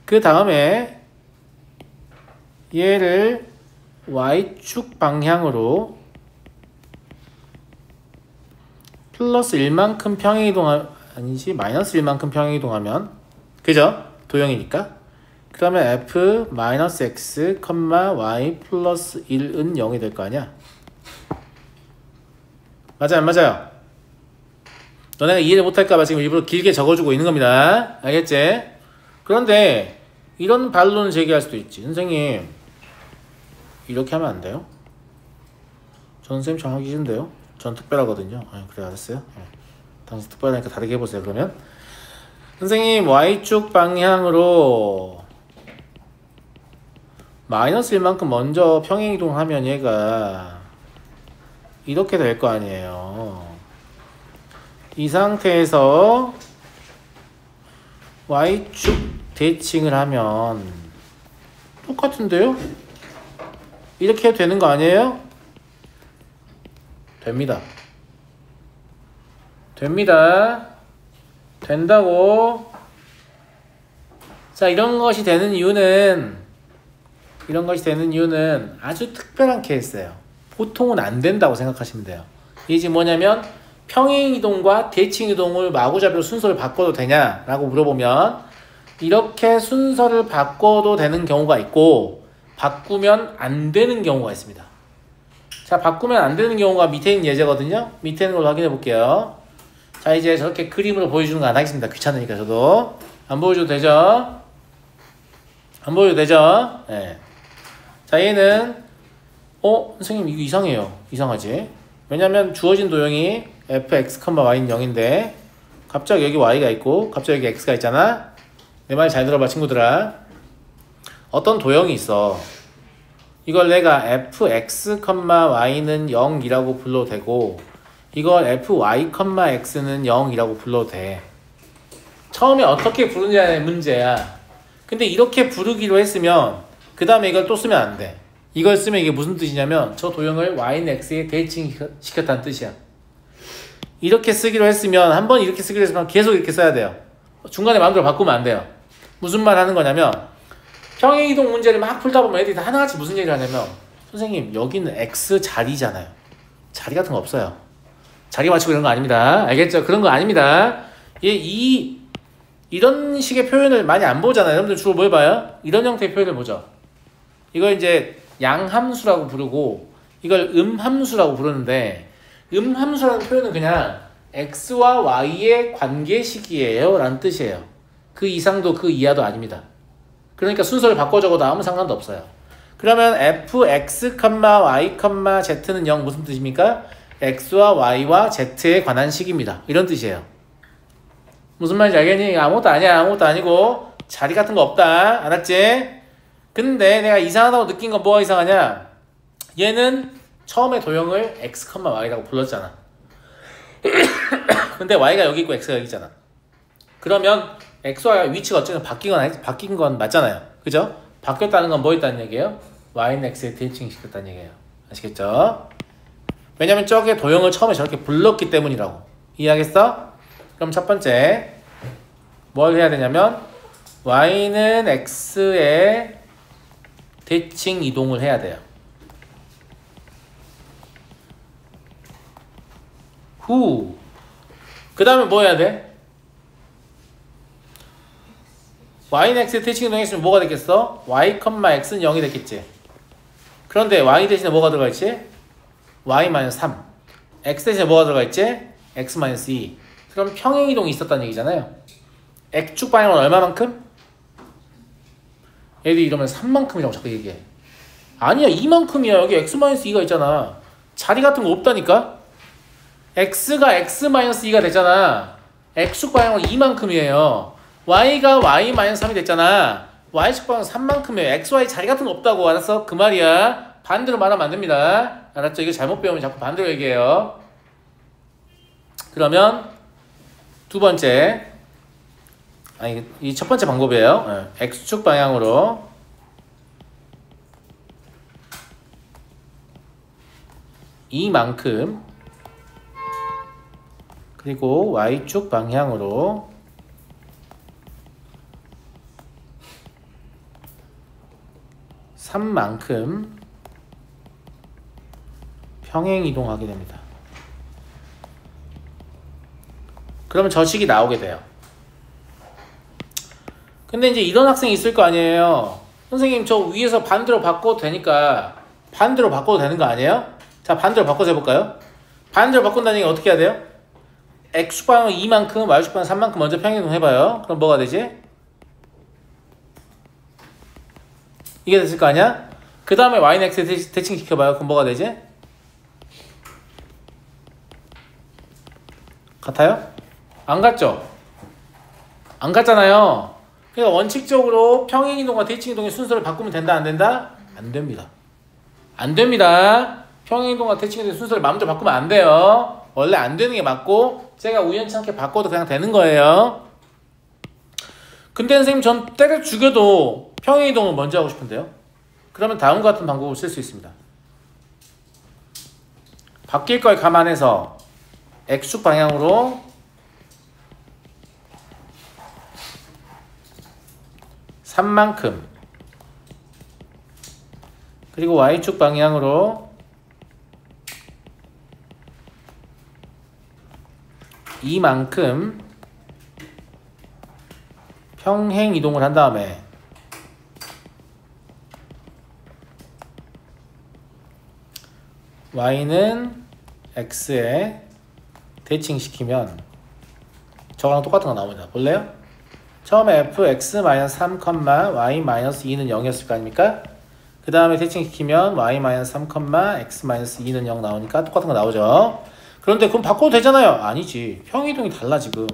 [SPEAKER 1] 그 다음에 얘를 y축 방향으로 플러스 1만큼 평행이동하면 아니지 마이너스 1만큼 평행이동하면 그죠? 도형이니까 그러면 f 마이너스 x, y 플러스 1은 0이 될 거 아니야? 맞아요 안 맞아요? 너네가 이해를 못할까봐 지금 일부러 길게 적어주고 있는 겁니다. 알겠지? 그런데 이런 반론을 제기할 수도 있지. 선생님 이렇게 하면 안 돼요? 전 선생님 정하기 싫은데요? 전 특별하거든요. 그래 알았어요. 당신 특별하니까 다르게 해보세요. 그러면 선생님 y축 방향으로 마이너스 1만큼 먼저 평행이동하면 얘가 이렇게 될 거 아니에요. 이 상태에서 y축 대칭을 하면 똑같은데요? 이렇게 해도 되는 거 아니에요? 됩니다. 됩니다. 된다고. 자, 이런 것이 되는 이유는 아주 특별한 케이스예요. 보통은 안 된다고 생각하시면 돼요. 이게 지금 뭐냐면 평행이동과 대칭이동을 마구잡이로 순서를 바꿔도 되냐라고 물어보면 이렇게 순서를 바꿔도 되는 경우가 있고 바꾸면 안 되는 경우가 있습니다. 자, 바꾸면 안 되는 경우가 밑에 있는 예제거든요. 밑에 있는 걸 확인해 볼게요. 자, 이제 저렇게 그림으로 보여주는 거 안 하겠습니다. 귀찮으니까 저도. 안 보여줘도 되죠? 안 보여줘도 되죠? 네. 자, 얘는 선생님 이거 이상해요. 이상하지? 왜냐면 주어진 도형이 fx, y는 0인데 갑자기 여기 y가 있고 갑자기 여기 x가 있잖아. 내 말 잘 들어봐 친구들아. 어떤 도형이 있어. 이걸 내가 fx, y는 0이라고 불러도 되고 이걸 fy, x는 0이라고 불러도 돼. 처음에 어떻게 부르냐의 문제야. 근데 이렇게 부르기로 했으면 그 다음에 이걸 또 쓰면 안 돼. 이걸 쓰면 이게 무슨 뜻이냐면 저 도형을 y는 x에 대칭시켰다는 뜻이야. 이렇게 쓰기로 했으면 한번 이렇게 쓰기로 했으면 계속 이렇게 써야 돼요. 중간에 마음대로 바꾸면 안 돼요. 무슨 말 하는 거냐면 평행이동 문제를 막 풀다 보면 애들이 다 하나같이 무슨 얘기를 하냐면 선생님 여기는 x 자리잖아요. 자리 같은 거 없어요. 자리 맞추고 이런 거 아닙니다. 알겠죠? 그런 거 아닙니다. 이런 식의 표현을 많이 안 보잖아요. 여러분들 주로 뭘 봐요? 이런 형태의 표현을 보죠. 이걸 이제 양함수라고 부르고 이걸 음함수라고 부르는데 음함수라는 표현은 그냥 x와 y의 관계식이에요 라는 뜻이에요. 그 이상도 그 이하도 아닙니다. 그러니까 순서를 바꿔 적어도 아무 상관도 없어요. 그러면 fx, y, z는 0 무슨 뜻입니까? x와 y와 z에 관한 식입니다. 이런 뜻이에요. 무슨 말인지 알겠니? 아무것도 아니야. 아무것도 아니고 자리 같은 거 없다. 알았지? 근데 내가 이상하다고 느낀 건 뭐가 이상하냐? 얘는 처음에 도형을 x, y라고 불렀잖아. 근데 y가 여기 있고 x가 여기 있잖아. 그러면 x와 위치가 어쨌든 바뀐 건 맞잖아요. 그죠? 바뀌었다는 건 뭐 있다는 얘기예요? y는 x에 대칭시켰다는 얘기예요. 아시겠죠? 왜냐면 저게 도형을 처음에 저렇게 불렀기 때문이라고. 이해하겠어? 그럼 첫 번째 뭘 해야 되냐면 y는 x에 대칭 이동을 해야 돼요. 그 다음에 뭐 해야 돼? y는 x에 대칭 이동했으면 뭐가 됐겠어? y, x는 0이 됐겠지. 그런데 y 대신에 뭐가 들어가 있지? y-3. x 대신에 뭐가 들어가 있지? x-2. 그럼 평행이동이 있었다는 얘기잖아요. x축 방향은 얼마만큼? 얘들이 이러면 3만큼이라고 자꾸 얘기해. 아니야 2만큼이야. 여기 x-2가 있잖아. 자리 같은 거 없다니까? x가 x-2가 됐잖아. x축 방향은 2만큼이에요. y가 y-3이 됐잖아. y축 방향은 3만큼이에요. xy 자리 같은 거 없다고. 알았어? 그 말이야. 반대로 말하면 안 됩니다. 알았죠? 이거 잘못 배우면 자꾸 반대로 얘기해요. 그러면 두 번째, 이 첫 번째 방법이에요. x축 방향으로 이만큼 그리고 y축 방향으로 3만큼 평행 이동하게 됩니다. 그러면 저 식이 나오게 돼요. 근데 이제 이런 학생이 있을 거 아니에요. 선생님 저 위에서 반대로 바꿔도 되니까 반대로 바꿔도 되는 거 아니에요? 자, 반대로 바꿔서 해볼까요? 반대로 바꾼다는 얘기 어떻게 해야 돼요? x축방향 2만큼 y축방향 3만큼 먼저 평행이동 해봐요. 그럼 뭐가 되지? 이게 됐을 거 아니야? 그 다음에 y는 x에 대칭시켜봐요. 그럼 뭐가 되지? 같아요? 안 같죠? 안 같잖아요. 그러니까 원칙적으로 평행이동과 대칭이동의 순서를 바꾸면 된다 안 된다? 안 됩니다. 안 됩니다. 평행이동과 대칭이동의 순서를 마음대로 바꾸면 안 돼요. 원래 안 되는 게 맞고 제가 우연찮게 바꿔도 그냥 되는 거예요. 근데 선생님 전 때려 죽여도 평행이동을 먼저 하고 싶은데요. 그러면 다음과 같은 방법을 쓸 수 있습니다. 바뀔 걸 감안해서 x축 방향으로 (3만큼) 그리고 y축 방향으로 (2만큼) 평행 이동을 한 다음에 y는 x에 대칭시키면 저거랑 똑같은 거 나옵니다. 볼래요? 처음에 fx-3, y-2는 0이었을 거 아닙니까? 그 다음에 대칭시키면 y-3, x-2는 0 나오니까 똑같은 거 나오죠. 그런데 그럼 바꿔도 되잖아요. 아니지. 평행이동이 달라 지금.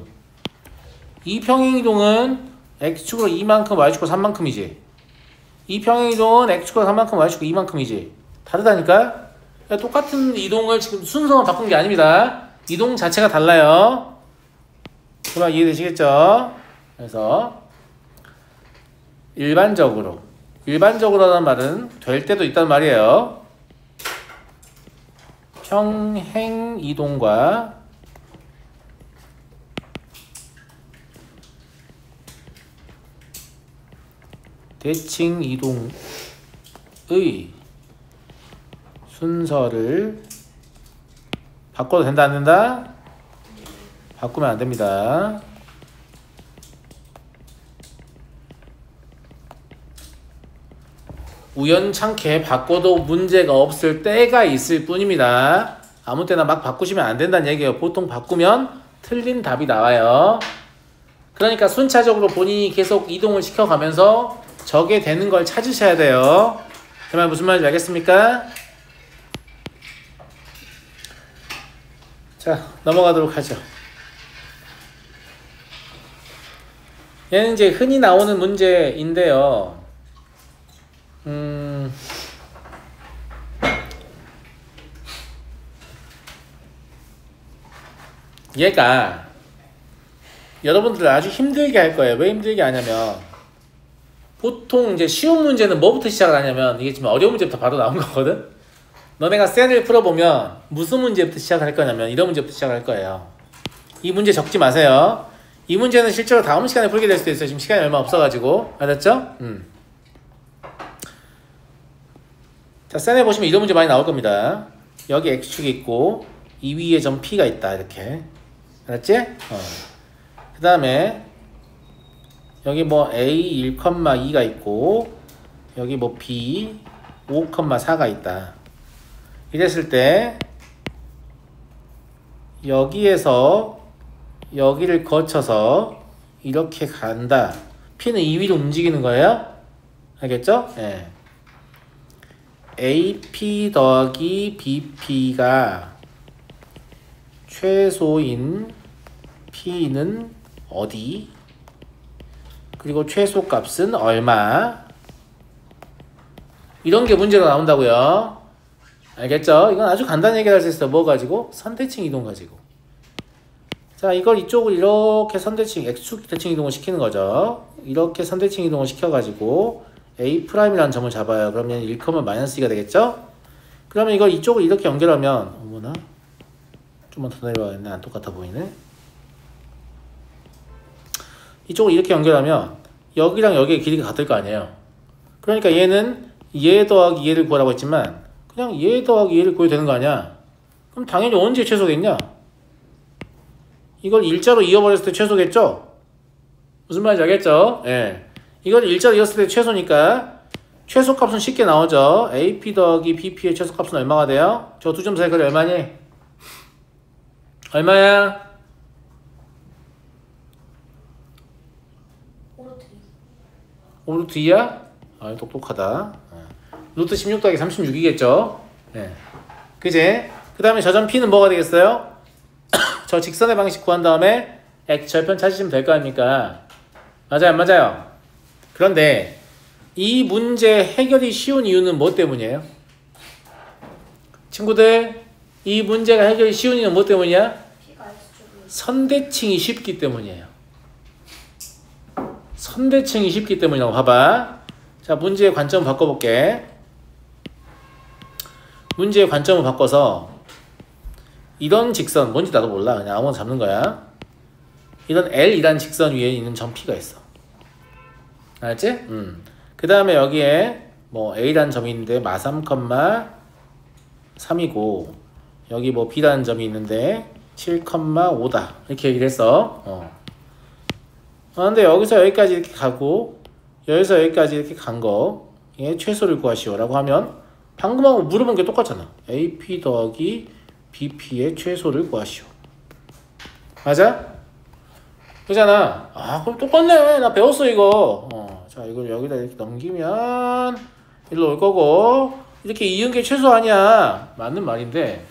[SPEAKER 1] 이 평행이동은 x축으로 2만큼 y축으로 3만큼이지. 이 평행이동은 x축으로 3만큼 y축으로 2만큼이지. 다르다니까? 똑같은 이동을 지금 순서만 바꾼 게 아닙니다. 이동 자체가 달라요. 그만 이해되시겠죠? 그래서 일반적으로라는 말은 될 때도 있단 말이에요. 평행 이동과 대칭 이동의 순서를 바꿔도 된다 안 된다? 바꾸면 안 됩니다. 우연찮게 바꿔도 문제가 없을 때가 있을 뿐입니다. 아무 때나 막 바꾸시면 안 된다는 얘기예요. 보통 바꾸면 틀린 답이 나와요. 그러니까 순차적으로 본인이 계속 이동을 시켜가면서 저게 되는 걸 찾으셔야 돼요. 그 말 무슨 말인지 알겠습니까? 자, 넘어가도록 하죠. 얘는 이제 흔히 나오는 문제인데요. 얘가 여러분들을 아주 힘들게 할 거예요. 왜 힘들게 하냐면 보통 이제 쉬운 문제는 뭐부터 시작을 하냐면 이게 지금 어려운 문제부터 바로 나온 거거든. 너네가 셀을 풀어보면 무슨 문제부터 시작할 거냐면 이런 문제부터 시작할 거예요. 이 문제 적지 마세요. 이 문제는 실제로 다음 시간에 풀게 될 수도 있어요. 지금 시간이 얼마 없어가지고. 알았죠? 자, 셀에 보시면 이런 문제 많이 나올 겁니다. 여기 x축이 있고 이 위에 점 p가 있다. 이렇게. 알았지? 그 다음에 여기 뭐 a 1,2가 있고 여기 뭐 b 5,4가 있다. 이랬을 때 여기에서 여기를 거쳐서 이렇게 간다. p는 이 위로 움직이는 거예요. 알겠죠? 네. AP 더하기 BP가 최소인 P는 어디? 그리고 최소값은 얼마? 이런 게 문제로 나온다고요. 알겠죠? 이건 아주 간단히 해결할 수 있어요. 뭐 가지고? 선대칭 이동 가지고. 자, 이걸 이쪽을 이렇게 선대칭, X축 대칭 이동을 시키는 거죠. 이렇게 선대칭 이동을 시켜가지고 A'이라는 점을 잡아요. 그러면 1,-2가 되겠죠? 그러면 이걸 이쪽을 이렇게 연결하면, 어머나? 좀만 더 내려와야겠네. 안 똑같아 보이네. 이쪽을 이렇게 연결하면 여기랑 여기의 길이가 같을 거 아니에요. 그러니까 얘는 얘 더하기 얘를 구하라고 했지만 그냥 얘 더하기 얘를 구해도 되는 거 아니야? 그럼 당연히 언제 최소겠냐? 이걸 일자로 이어버렸을 때 최소겠죠? 무슨 말인지 알겠죠? 예. 이걸 일자로 이었을 때 최소니까 최소값은 쉽게 나오죠. AP 더하기 BP의 최소값은 얼마가 돼요? 저 두 점 사이 거리 얼마니? 얼마야? 루트 2야? 아, 똑똑하다. 루트 16 더하기 36이겠죠? 네. 그지? 그 다음에 저 점 P는 뭐가 되겠어요? 저 직선의 방식 구한 다음에 X절편 찾으시면 될 거 아닙니까? 맞아요, 안 맞아요? 그런데 이 문제 해결이 쉬운 이유는 뭐 때문이에요? 친구들, 이 문제가 해결이 쉬운 이유는 뭐 때문이야? 선대칭이 쉽기 때문이에요. 선대칭이 쉽기 때문이라고 봐봐. 자, 문제의 관점 바꿔볼게. 문제의 관점을 바꿔서 이런 직선, 뭔지 나도 몰라. 그냥 아무거나 잡는 거야. 이런 L이란 직선 위에 있는 점 P가 있어. 알았지? 그 다음에 여기에 뭐 A라는 점이 있는데 마3, 3이고 여기 뭐 B라는 점이 있는데 7, 5다. 이렇게 얘기를 했어. 근데 여기서 여기까지 이렇게 가고 여기서 여기까지 이렇게 간 거 얘 최소를 구하시오 라고 하면 방금하고 물어본 게 똑같잖아. AP 더하기 BP의 최소를 구하시오. 맞아? 그잖아. 아, 그럼 똑같네. 나 배웠어 이거. 자, 이걸 여기다 이렇게 넘기면 일로 올 거고 이렇게 이은 게 최소 아니야. 맞는 말인데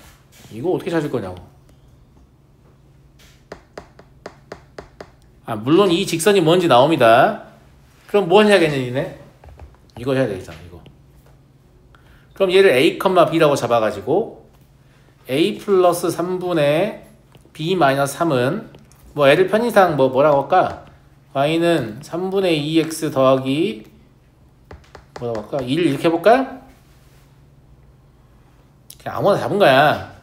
[SPEAKER 1] 이거 어떻게 찾을 거냐고. 아, 물론 이 직선이 뭔지 나옵니다. 그럼 뭘 해야겠니 니네? 이거 해야 되겠잖아. 이거. 그럼 얘를 A, B라고 잡아가지고 A 플러스 3분의 B 마이너스 3은 뭐 애를 편의상 뭐라고 할까? y는 3분의 2x 더하기 뭐라고 할까? 1 이렇게 해볼까? 그냥 아무나 잡은 거야.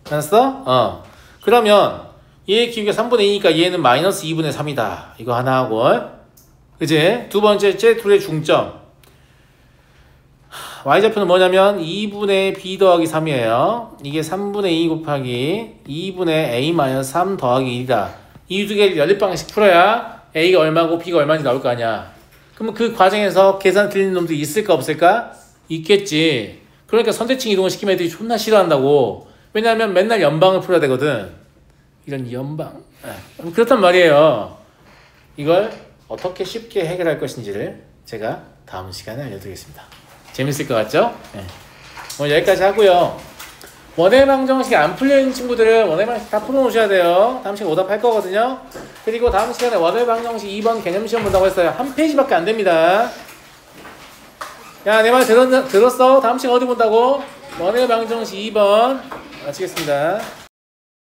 [SPEAKER 1] 알았어? 그러면 얘의 기울기가 3분의 2니까 얘는 마이너스 2분의 3이다. 이거 하나 하고 그치? 두 번째 둘의 중점 y좌표는 뭐냐면 2분의 b 더하기 3이에요. 이게 3분의 2 곱하기 2분의 a 마이너스 3 더하기 1이다. 이 두 개를 연립방식 풀어야 a가 얼마고 b가 얼마인지 나올 거 아니야. 그러면 그 과정에서 계산 틀리는 놈들이 있을까 없을까? 있겠지. 그러니까 선대칭 이동을 시키면 애들이 존나 싫어한다고. 왜냐하면 맨날 연방을 풀어야 되거든. 이런 연방. 그렇단 말이에요. 이걸 어떻게 쉽게 해결할 것인지를 제가 다음 시간에 알려드리겠습니다. 재밌을 것 같죠? 네. 오늘 여기까지 하고요. 원해방 정식이 안 풀려있는 친구들은 원해방 정식 다 풀어놓으셔야 돼요. 다음 시간에 오답할 거거든요. 그리고 다음 시간에 원해방 정식 2번 개념시험 본다고 했어요. 한 페이지밖에 안 됩니다. 야, 내 말 들었어? 다음 시간 어디 본다고? 원해방 정식 2번 마치겠습니다.